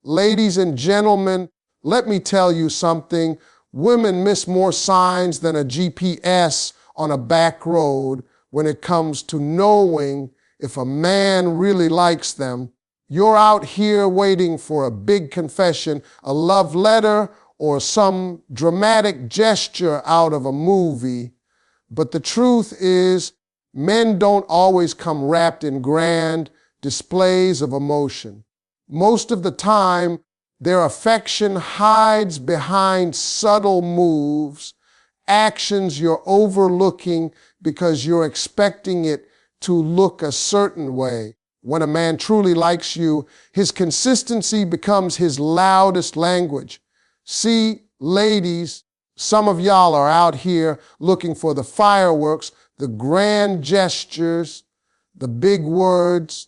Ladies and gentlemen, let me tell you something. Women miss more signs than a GPS on a back road when it comes to knowing if a man really likes them. You're out here waiting for a big confession, a love letter, or some dramatic gesture out of a movie. But the truth is, men don't always come wrapped in grand displays of emotion. Most of the time, their affection hides behind subtle moves, actions you're overlooking because you're expecting it to look a certain way. When a man truly likes you, his consistency becomes his loudest language. See, ladies, some of y'all are out here looking for the fireworks, the grand gestures, the big words.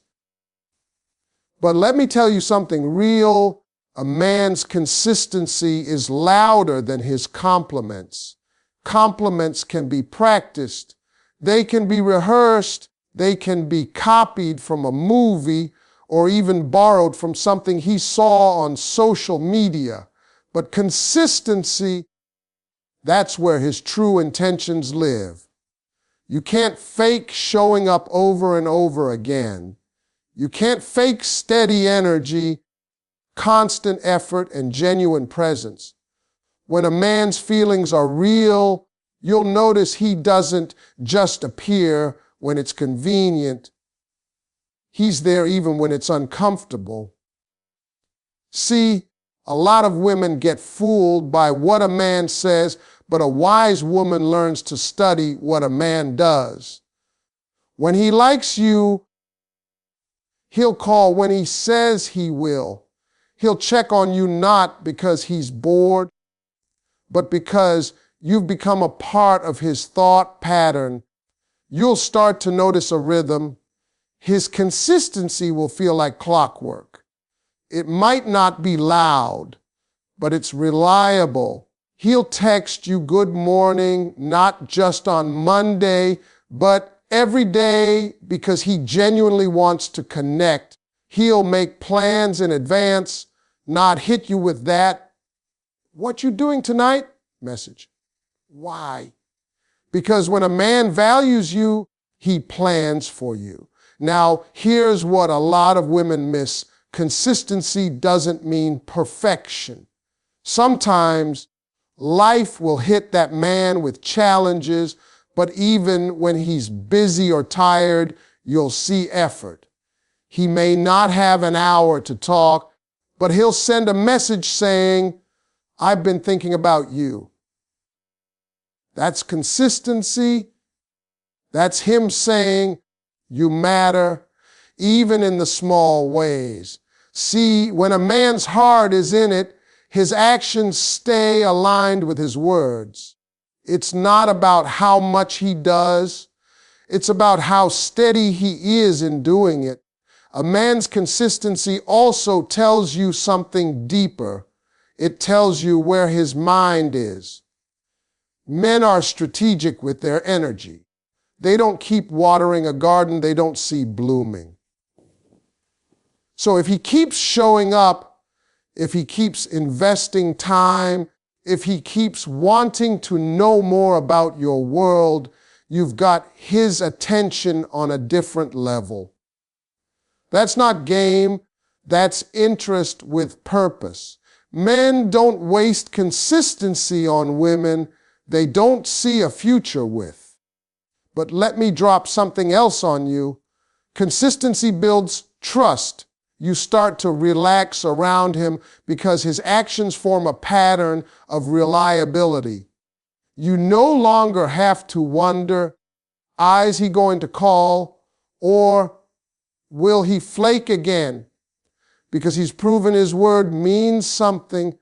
But let me tell you something real. A man's consistency is louder than his compliments. Compliments can be practiced. They can be rehearsed. They can be copied from a movie or even borrowed from something he saw on social media. But consistency, that's where his true intentions live. You can't fake showing up over and over again. You can't fake steady energy, constant effort, and genuine presence. When a man's feelings are real, you'll notice he doesn't just appear when it's convenient. He's there even when it's uncomfortable. See, a lot of women get fooled by what a man says, but a wise woman learns to study what a man does. When he likes you, he'll call when he says he will. He'll check on you not because he's bored, but because you've become a part of his thought pattern. You'll start to notice a rhythm. His consistency will feel like clockwork. It might not be loud, but it's reliable. He'll text you good morning, not just on Monday, but every day because he genuinely wants to connect. He'll make plans in advance, not hit you with that, "What you doing tonight?" message. Why? Because when a man values you, he plans for you. Now, here's what a lot of women miss. Consistency doesn't mean perfection. Sometimes life will hit that man with challenges, but even when he's busy or tired, you'll see effort. He may not have an hour to talk, but he'll send a message saying, "I've been thinking about you." That's consistency. That's him saying, "You matter," even in the small ways. See, when a man's heart is in it, his actions stay aligned with his words. It's not about how much he does. It's about how steady he is in doing it. A man's consistency also tells you something deeper. It tells you where his mind is. Men are strategic with their energy. They don't keep watering a garden they don't see blooming. So if he keeps showing up, if he keeps investing time, if he keeps wanting to know more about your world, you've got his attention on a different level. That's not game, that's interest with purpose. Men don't waste consistency on women they don't see a future with. But let me drop something else on you. Consistency builds trust. You start to relax around him because his actions form a pattern of reliability. You no longer have to wonder, is he going to call, or will he flake again? Because he's proven his word means something.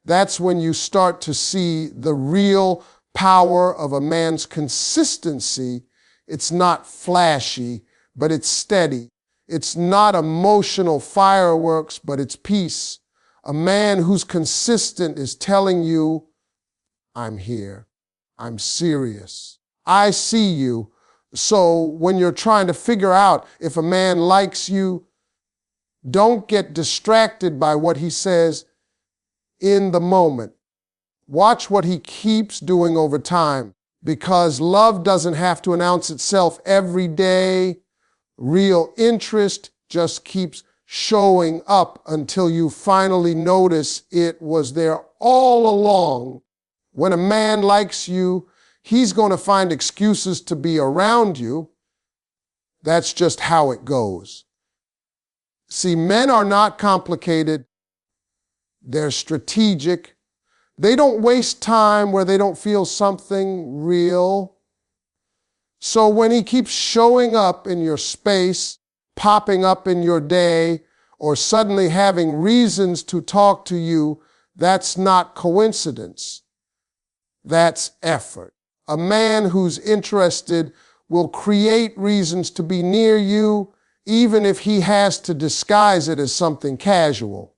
That's when you start to see the real power of a man's consistency. It's not flashy, but it's steady. It's not emotional fireworks, but it's peace. A man who's consistent is telling you, "I'm here. I'm serious. I see you." So when you're trying to figure out if a man likes you, Don't get distracted by what he says in the moment. Watch what he keeps doing over time, because love doesn't have to announce itself every day. Real interest just keeps showing up until you finally notice it was there all along. When a man likes you, he's going to find excuses to be around you. That's just how it goes. See, men are not complicated. They're strategic. They don't waste time where they don't feel something real. So when he keeps showing up in your space, popping up in your day, or suddenly having reasons to talk to you, that's not coincidence. That's effort. A man who's interested will create reasons to be near you, even if he has to disguise it as something casual.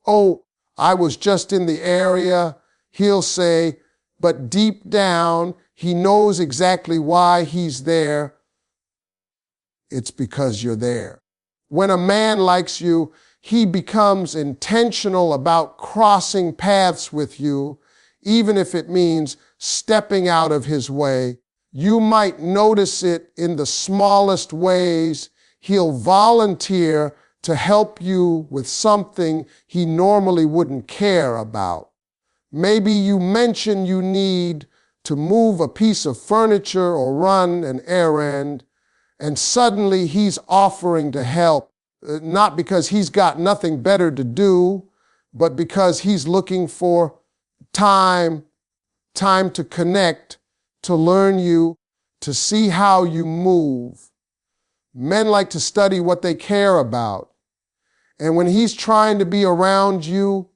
Oh, I was just in the area, he'll say, but deep down, he knows exactly why he's there. It's because you're there. When a man likes you, he becomes intentional about crossing paths with you, even if it means stepping out of his way. You might notice it in the smallest ways. He'll volunteer to help you with something he normally wouldn't care about. Maybe you mention you need to move a piece of furniture or run an errand, and suddenly he's offering to help, not because he's got nothing better to do, but because he's looking for time to connect, to learn you, to see how you move. Men like to study what they care about. And when he's trying to be around you,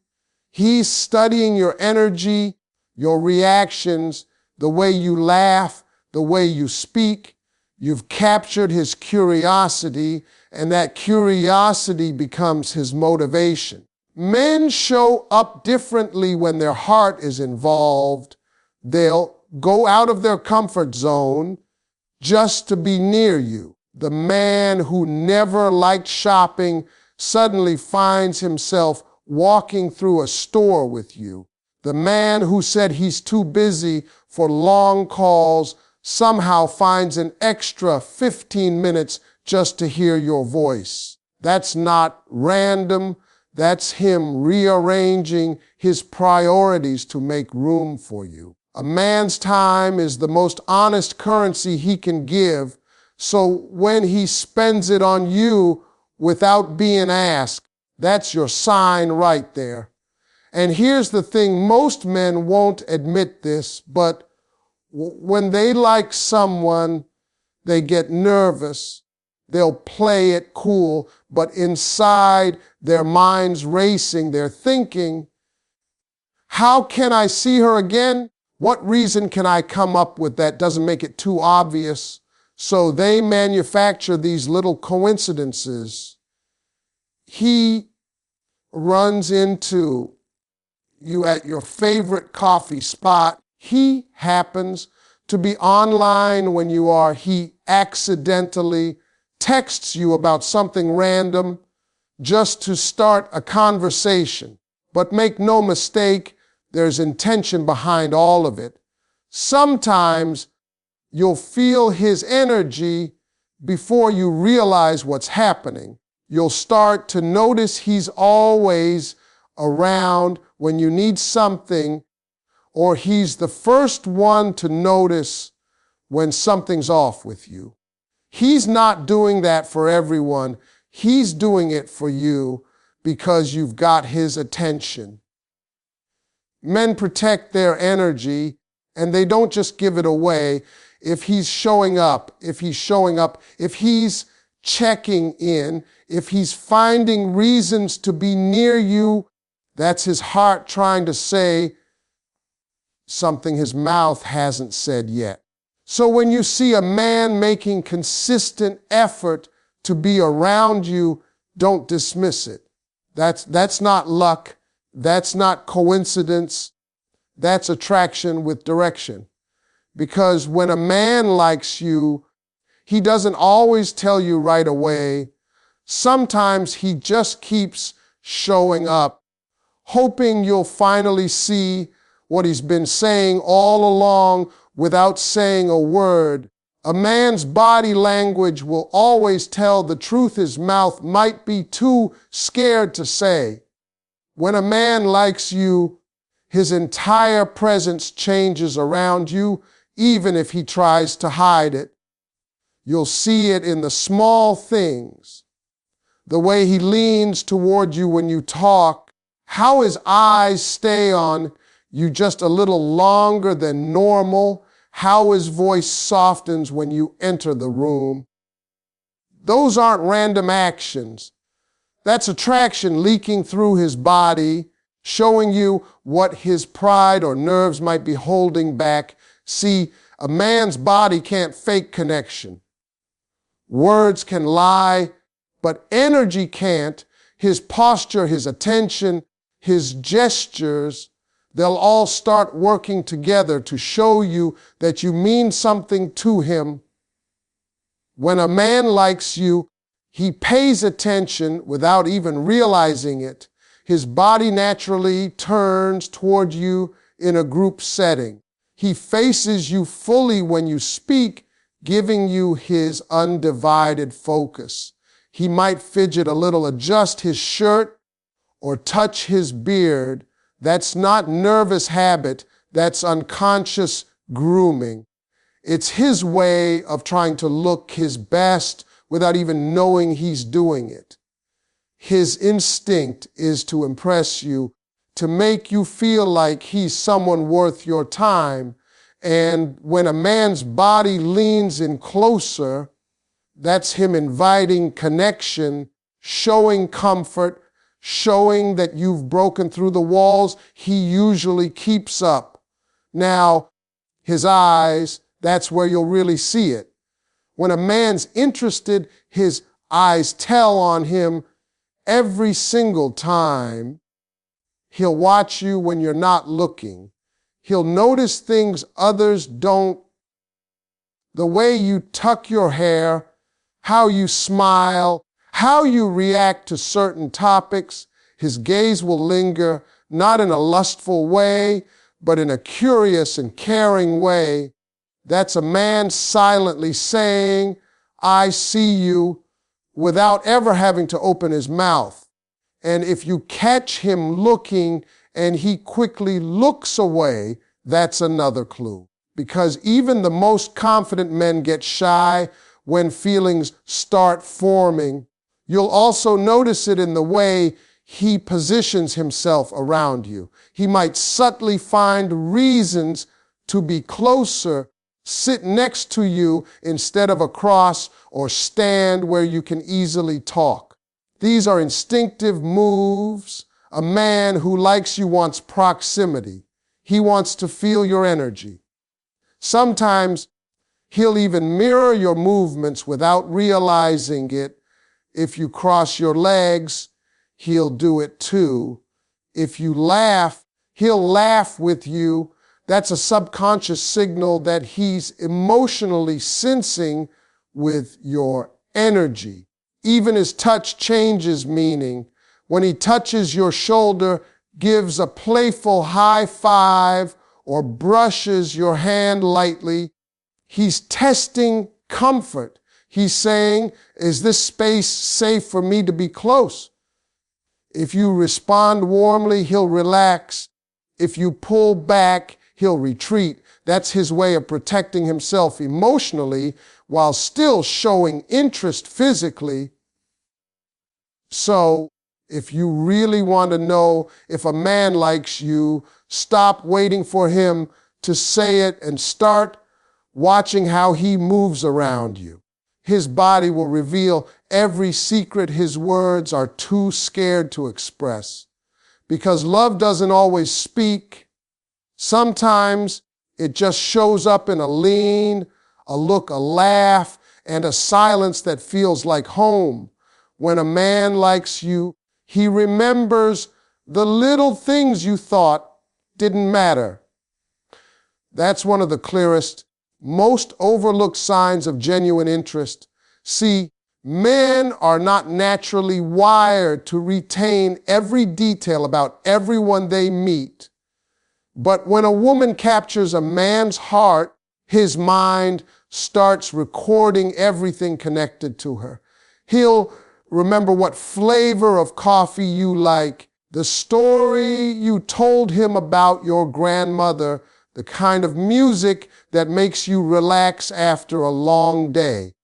he's studying your energy, your reactions, the way you laugh, the way you speak. You've captured his curiosity, and that curiosity becomes his motivation. Men show up differently when their heart is involved. They'll go out of their comfort zone just to be near you. The man who never liked shopping suddenly finds himself walking through a store with you. The man who said he's too busy for long calls somehow finds an extra 15 minutes just to hear your voice. That's not random. That's him rearranging his priorities to make room for you. A man's time is the most honest currency he can give, so when he spends it on you without being asked, that's your sign right there. And here's the thing, most men won't admit this, but when they like someone, they get nervous. They'll play it cool, but inside their minds racing, they're thinking, how can I see her again? What reason can I come up with that doesn't make it too obvious? So they manufacture these little coincidences. He runs into you at your favorite coffee spot. He happens to be online when you are. He accidentally texts you about something random just to start a conversation. But make no mistake, there's intention behind all of it. Sometimes you'll feel his energy before you realize what's happening. You'll start to notice he's always around when you need something, or he's the first one to notice when something's off with you. He's not doing that for everyone. He's doing it for you because you've got his attention. Men protect their energy, and they don't just give it away. If he's showing up, if he's checking in, if he's finding reasons to be near you, that's his heart trying to say something his mouth hasn't said yet. So when you see a man making consistent effort to be around you, don't dismiss it. That's not luck. That's not coincidence. That's attraction with direction. Because when a man likes you, he doesn't always tell you right away. Sometimes he just keeps showing up, hoping you'll finally see what he's been saying all along without saying a word. A man's body language will always tell the truth his mouth might be too scared to say. When a man likes you, his entire presence changes around you, even if he tries to hide it. You'll see it in the small things. The way he leans toward you when you talk, how his eyes stay on you just a little longer than normal, how his voice softens when you enter the room. Those aren't random actions. That's attraction leaking through his body, showing you what his pride or nerves might be holding back. See, a man's body can't fake connection. Words can lie, but energy can't. His posture, his attention, his gestures, they'll all start working together to show you that you mean something to him. When a man likes you, he pays attention without even realizing it. His body naturally turns toward you in a group setting. He faces you fully when you speak, giving you his undivided focus. He might fidget a little, adjust his shirt, or touch his beard. That's not nervous habit, that's unconscious grooming. It's his way of trying to look his best without even knowing he's doing it. His instinct is to impress you, to make you feel like he's someone worth your time. And when a man's body leans in closer, that's him inviting connection, showing comfort, showing that you've broken through the walls he usually keeps up. Now, his eyes, that's where you'll really see it. When a man's interested, his eyes tell on him every single time. He'll watch you when you're not looking. He'll notice things others don't. The way you tuck your hair, how you smile, how you react to certain topics. His gaze will linger, not in a lustful way, but in a curious and caring way. That's a man silently saying, I see you, without ever having to open his mouth. And if you catch him looking and he quickly looks away, that's another clue. Because even the most confident men get shy when feelings start forming. You'll also notice it in the way he positions himself around you. He might subtly find reasons to be closer, sit next to you instead of across, or stand where you can easily talk. These are instinctive moves. A man who likes you wants proximity. He wants to feel your energy. Sometimes he'll even mirror your movements without realizing it. If you cross your legs, he'll do it too. If you laugh, he'll laugh with you. That's a subconscious signal that he's emotionally sensing with your energy. Even his touch changes meaning. When he touches your shoulder, gives a playful high five, or brushes your hand lightly, he's testing comfort. He's saying, is this space safe for me to be close? If you respond warmly, he'll relax. If you pull back, he'll retreat. That's his way of protecting himself emotionally while still showing interest physically. So, if you really want to know if a man likes you, stop waiting for him to say it and start watching how he moves around you. His body will reveal every secret his words are too scared to express. Because love doesn't always speak. Sometimes it just shows up in a lean, a look, a laugh, and a silence that feels like home. When a man likes you, he remembers the little things you thought didn't matter. That's one of the clearest, most overlooked signs of genuine interest. See, Men are not naturally wired to retain every detail about everyone they meet. But when a woman captures a man's heart, his mind starts recording everything connected to her. He'll remember what flavor of coffee you like, the story you told him about your grandmother, the kind of music that makes you relax after a long day.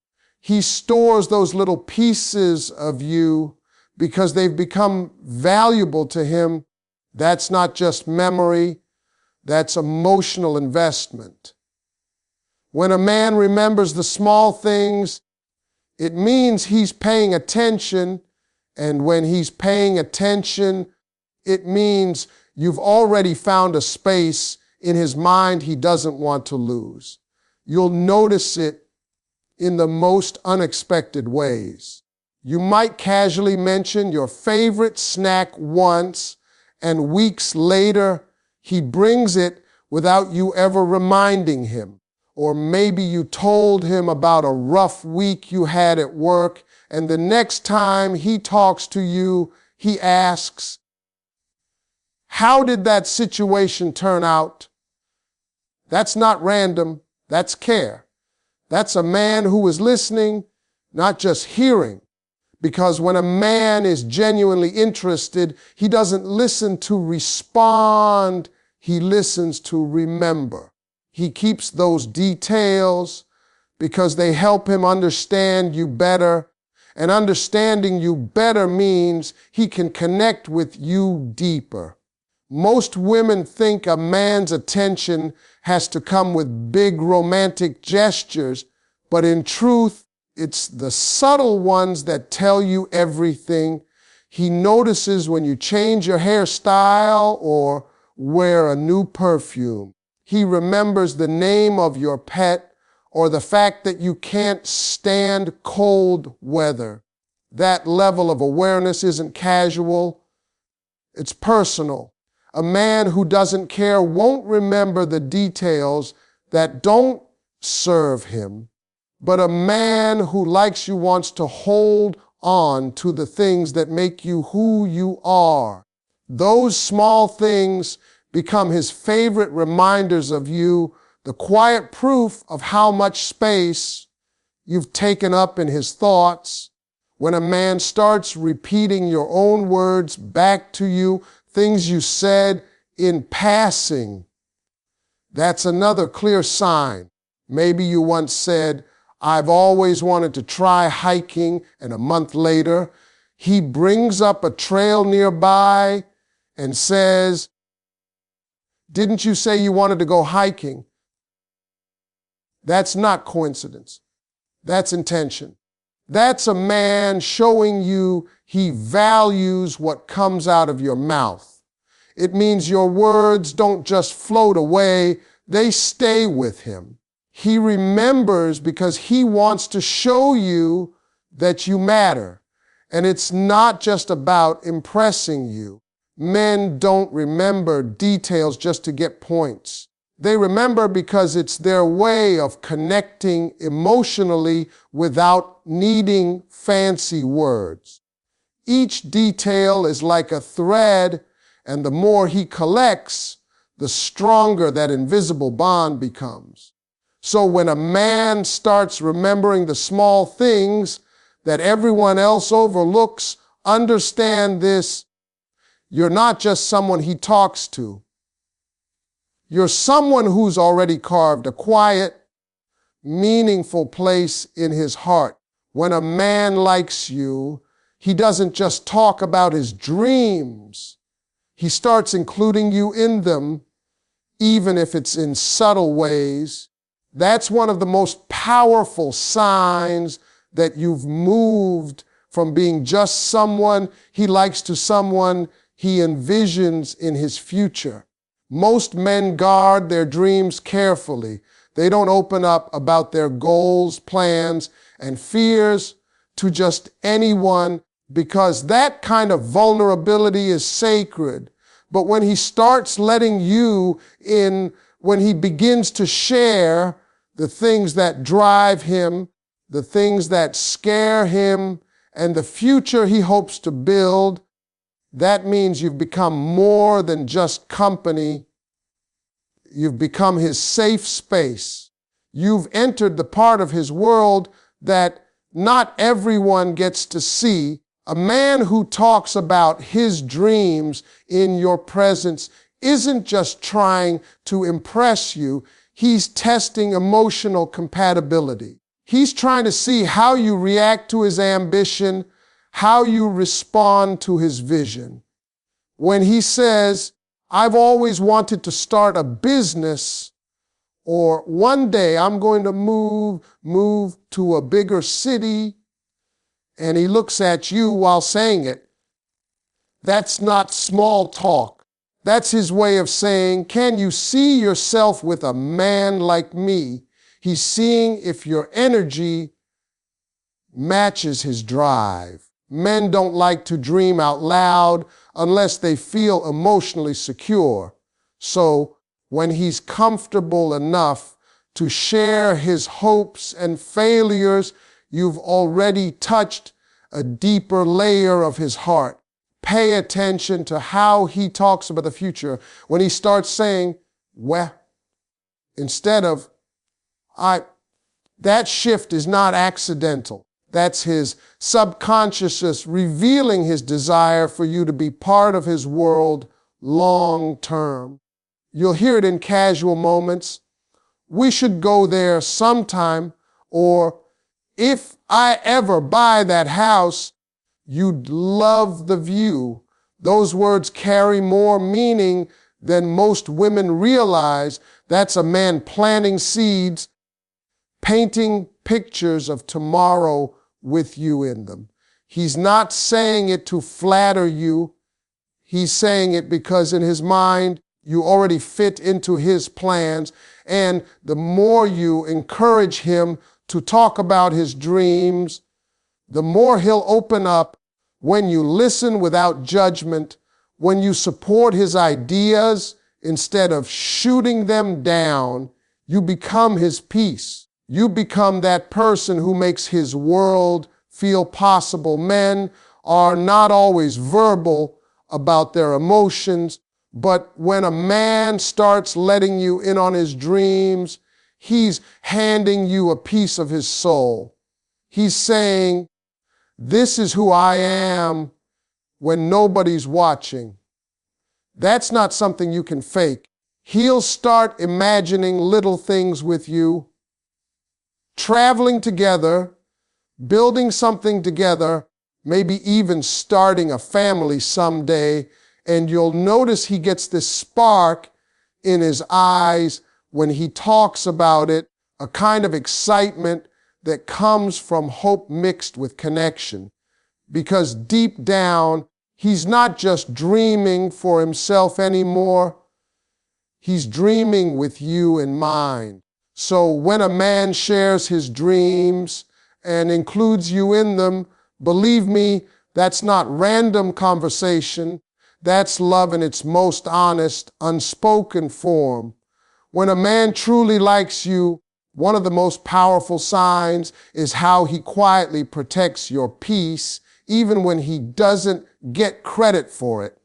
He stores those little pieces of you because they've become valuable to him. That's not just memory, that's emotional investment. When a man remembers the small things, it means he's paying attention, and when he's paying attention, it means you've already found a space in his mind he doesn't want to lose. You'll notice it in the most unexpected ways. You might casually mention your favorite snack once, and weeks later, he brings it without you ever reminding him. Or maybe you told him about a rough week you had at work, and the next time he talks to you, he asks, "How did that situation turn out?" That's not random, that's care. That's a man who is listening, not just hearing. Because when a man is genuinely interested, he doesn't listen to respond, he listens to remember. He keeps those details because they help him understand you better. And understanding you better means he can connect with you deeper. Most women think a man's attention has to come with big romantic gestures, but in truth, it's the subtle ones that tell you everything. He notices when you change your hairstyle or wear a new perfume. He remembers the name of your pet or the fact that you can't stand cold weather. That level of awareness isn't casual, it's personal. A man who doesn't care won't remember the details that don't serve him, but a man who likes you wants to hold on to the things that make you who you are. Those small things become his favorite reminders of you, the quiet proof of how much space you've taken up in his thoughts. When a man starts repeating your own words back to you, things you said in passing, that's another clear sign. Maybe you once said, "I've always wanted to try hiking," and a month later, he brings up a trail nearby and says, "Didn't you say you wanted to go hiking?" That's not coincidence. That's intention. That's a man showing you he values what comes out of your mouth. It means your words don't just float away, they stay with him. He remembers because he wants to show you that you matter. And it's not just about impressing you. Men don't remember details just to get points. They remember because it's their way of connecting emotionally without needing fancy words. Each detail is like a thread, and the more he collects, the stronger that invisible bond becomes. So when a man starts remembering the small things that everyone else overlooks, understand this: you're not just someone he talks to. You're someone who's already carved a quiet, meaningful place in his heart. When a man likes you, he doesn't just talk about his dreams. He starts including you in them, even if it's in subtle ways. That's one of the most powerful signs that you've moved from being just someone he likes to someone he envisions in his future. Most men guard their dreams carefully. They don't open up about their goals, plans, and fears to just anyone because that kind of vulnerability is sacred. But when he starts letting you in, when he begins to share the things that drive him, the things that scare him, and the future he hopes to build. That means you've become more than just company. You've become his safe space. You've entered the part of his world that not everyone gets to see. A man who talks about his dreams in your presence isn't just trying to impress you. He's testing emotional compatibility. He's trying to see how you react to his ambition, how you respond to his vision. When he says, "I've always wanted to start a business," or "one day I'm going to move to a bigger city," and he looks at you while saying it, that's not small talk. That's his way of saying, "Can you see yourself with a man like me?" He's seeing if your energy matches his drive. Men don't like to dream out loud unless they feel emotionally secure. So when he's comfortable enough to share his hopes and failures, you've already touched a deeper layer of his heart. Pay attention to how he talks about the future. When he starts saying, "well," instead of that shift is not accidental. That's his subconscious revealing his desire for you to be part of his world long term. You'll hear it in casual moments. "We should go there sometime," or "if I ever buy that house, you'd love the view." Those words carry more meaning than most women realize. That's a man planting seeds, painting pictures of tomorrow with you in them. He's not saying it to flatter you. He's saying it because in his mind, you already fit into his plans. And the more you encourage him to talk about his dreams, the more he'll open up. When you listen without judgment, when you support his ideas instead of shooting them down, you become his peace. You become that person who makes his world feel possible. Men are not always verbal about their emotions, but when a man starts letting you in on his dreams, he's handing you a piece of his soul. He's saying, "This is who I am when nobody's watching." That's not something you can fake. He'll start imagining little things with you, traveling together, building something together, maybe even starting a family someday, and you'll notice he gets this spark in his eyes when he talks about it, a kind of excitement that comes from hope mixed with connection. Because deep down, he's not just dreaming for himself anymore, he's dreaming with you in mind. So when a man shares his dreams and includes you in them, believe me, that's not random conversation. That's love in its most honest, unspoken form. When a man truly likes you, one of the most powerful signs is how he quietly protects your peace, even when he doesn't get credit for it.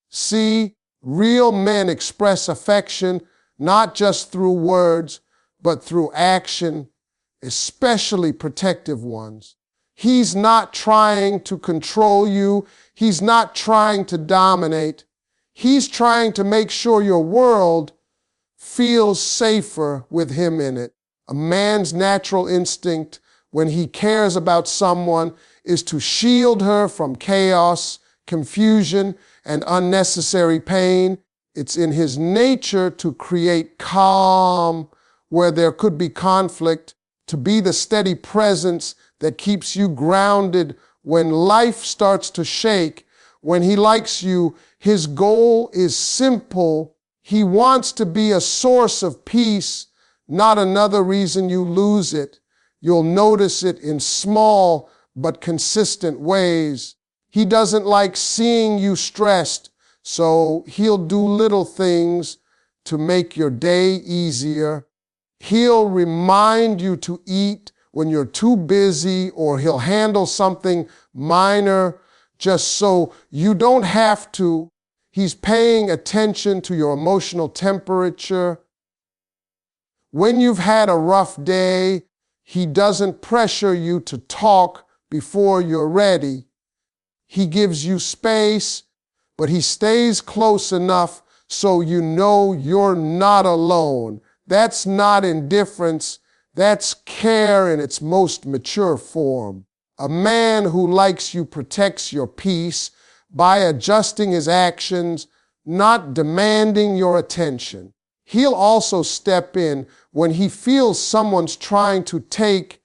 See, real men express affection not just through words, but through action, especially protective ones. He's not trying to control you. He's not trying to dominate. He's trying to make sure your world feels safer with him in it. A man's natural instinct when he cares about someone is to shield her from chaos, confusion, and unnecessary pain. It's in his nature to create calm where there could be conflict, to be the steady presence that keeps you grounded when life starts to shake. When he likes you, his goal is simple. He wants to be a source of peace, not another reason you lose it. You'll notice it in small but consistent ways. He doesn't like seeing you stressed, so he'll do little things to make your day easier. He'll remind you to eat when you're too busy, or he'll handle something minor just so you don't have to. He's paying attention to your emotional temperature. When you've had a rough day, he doesn't pressure you to talk before you're ready. He gives you space, but he stays close enough so you know you're not alone. That's not indifference. That's care in its most mature form. A man who likes you protects your peace by adjusting his actions, not demanding your attention. He'll also step in when he feels someone's trying to take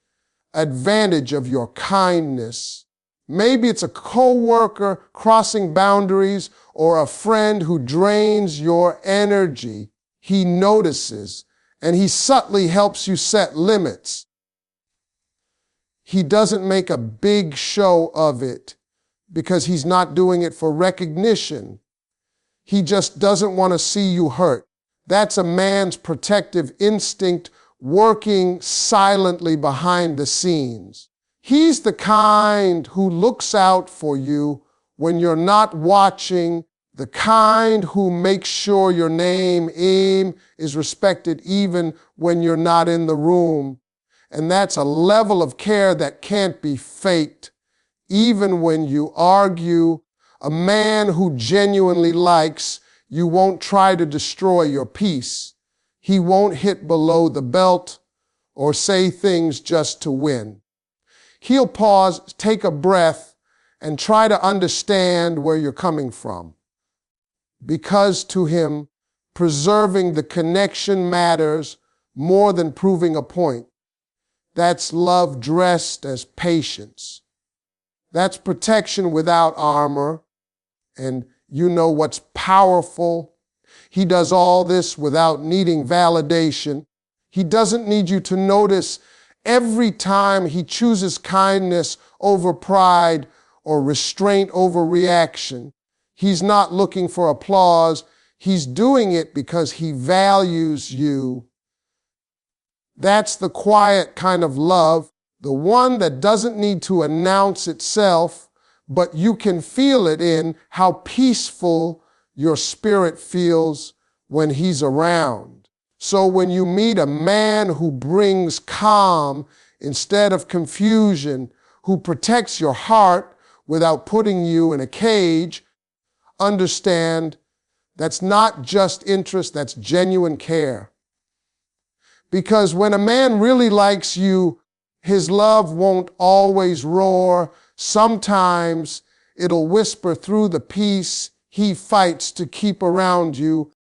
advantage of your kindness. Maybe it's a coworker crossing boundaries or a friend who drains your energy. He notices, and he subtly helps you set limits. He doesn't make a big show of it because he's not doing it for recognition. He just doesn't want to see you hurt. That's a man's protective instinct working silently behind the scenes. He's the kind who looks out for you when you're not watching, the kind who makes sure your name is respected even when you're not in the room. And that's a level of care that can't be faked. Even when you argue, a man who genuinely likes you won't try to destroy your peace. He won't hit below the belt or say things just to win. He'll pause, take a breath, and try to understand where you're coming from. Because to him, preserving the connection matters more than proving a point. That's love dressed as patience. That's protection without armor. And you know what's powerful? He does all this without needing validation. He doesn't need you to notice every time he chooses kindness over pride or restraint over reaction. He's not looking for applause. He's doing it because he values you. That's the quiet kind of love, the one that doesn't need to announce itself, but you can feel it in how peaceful your spirit feels when he's around. So when you meet a man who brings calm instead of confusion, who protects your heart without putting you in a cage, understand that's not just interest, that's genuine care. Because when a man really likes you, his love won't always roar. Sometimes it'll whisper through the peace he fights to keep around you.